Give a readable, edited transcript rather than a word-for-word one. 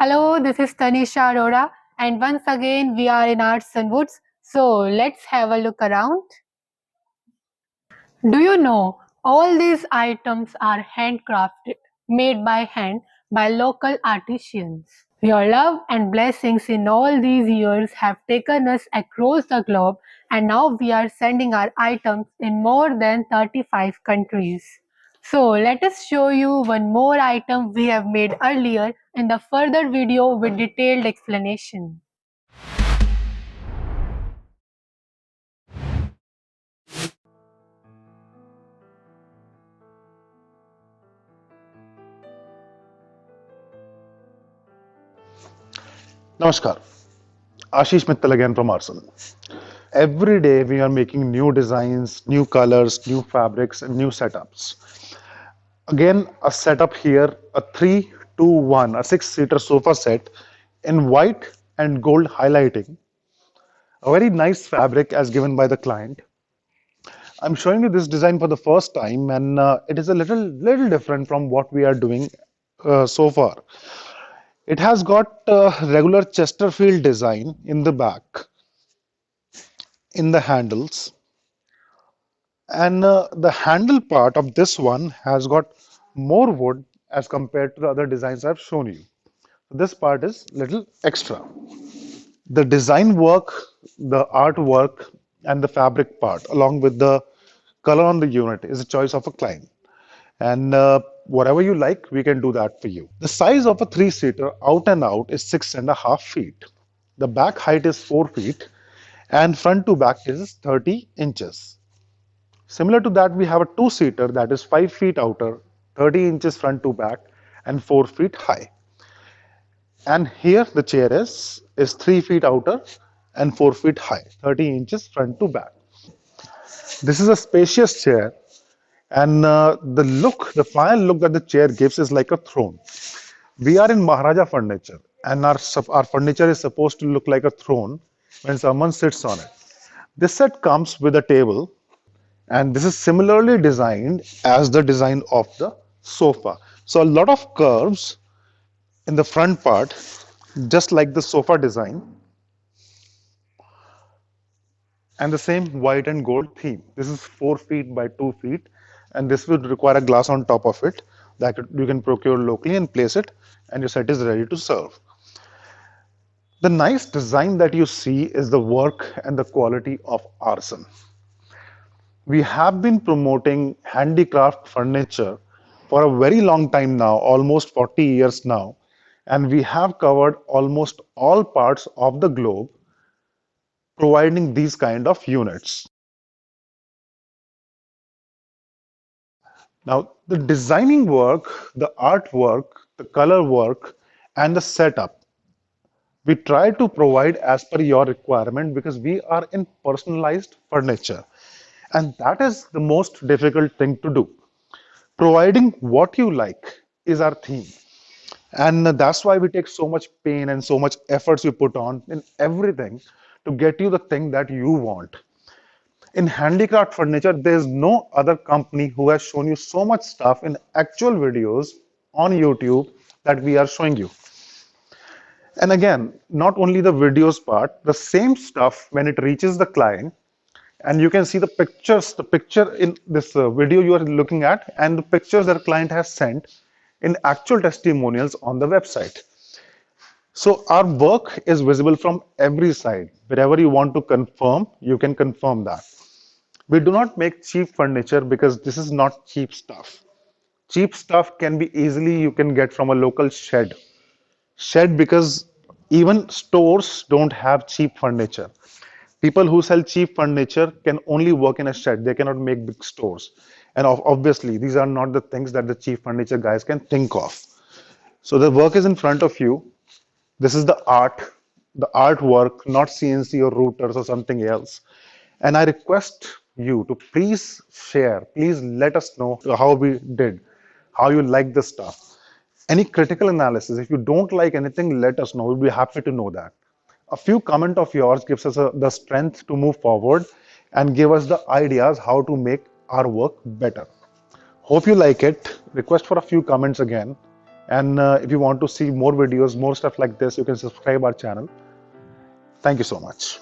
Hello, this is Tanisha Arora, and once again we are in Arts and Woods. So let's have a look around. Do you know all these items are handcrafted, made by hand by local artisans? Your love and blessings in all these years have taken us across the globe, and now we are sending our items in more than 35 countries. So let us show you one more item we have made earlier in the further video with detailed explanation. Namaskar, Ashish Mittal again from Arson. Every day we are making new designs, new colors, new fabrics, and new setups. Again, a setup here, a 3-2-1, a six-seater sofa set in white and gold highlighting. A very nice fabric as given by the client. I'm showing you this design for the first time, and it is a little different from what we are doing so far. It has got regular Chesterfield design in the back, in the handles, and the handle part of this one has got more wood as compared to the other designs I've shown you. This part is little extra. The design work, the artwork, and the fabric part, along with the color on the unit, is a choice of a client. And whatever you like, we can do that for you. The size of a three-seater out and out is 6.5 feet. The back height is 4 feet, and front to back is 30 inches. Similar to that, we have a two-seater that is 5 feet outer, 30 inches front to back, and 4 feet high. And here the chair is 3 feet outer and 4 feet high, 30 inches front to back. This is a spacious chair, and the final look that the chair gives is like a throne. We are in Maharaja furniture, and our furniture is supposed to look like a throne when someone sits on it. This set comes with a table, and this is similarly designed as the design of the sofa. So a lot of curves in the front part, just like the sofa design, and the same white and gold theme. This is 4 feet by 2 feet, and this would require a glass on top of it that you can procure locally and place it, and your set is ready to serve. The nice design that you see is the work and the quality of artisan. We have been promoting handicraft furniture for a very long time now, almost 40 years now, and we have covered almost all parts of the globe providing these kind of units. Now, the designing work, the artwork, the color work, and the setup, we try to provide as per your requirement because we are in personalized furniture. And that is the most difficult thing to do. Providing what you like is our theme. And that's why we take so much pain and so much efforts we put on in everything to get you the thing that you want. In handicraft furniture, there's no other company who has shown you so much stuff in actual videos on YouTube that we are showing you. And again, not only the videos part, the same stuff when it reaches the client, and you can see the pictures, the picture in this video you are looking at, and the pictures that the client has sent in actual testimonials on the website. So our work is visible from every side. Wherever you want to confirm, you can confirm that. We do not make cheap furniture because this is not cheap stuff. Cheap stuff can be easily you can get from a local shed. Shed because even stores don't have cheap furniture. People who sell cheap furniture can only work in a shed. They cannot make big stores. And obviously, these are not the things that the cheap furniture guys can think of. So the work is in front of you. This is the artwork, not CNC or routers or something else. And I request you to please share, please let us know how we did, how you like the stuff. Any critical analysis, if you don't like anything, let us know. We'll be happy to know that. A few comment of yours gives us the strength to move forward and give us the ideas how to make our work better. Hope you like it. Request for a few comments again. And if you want to see more videos, more stuff like this, you can subscribe our channel. Thank you so much.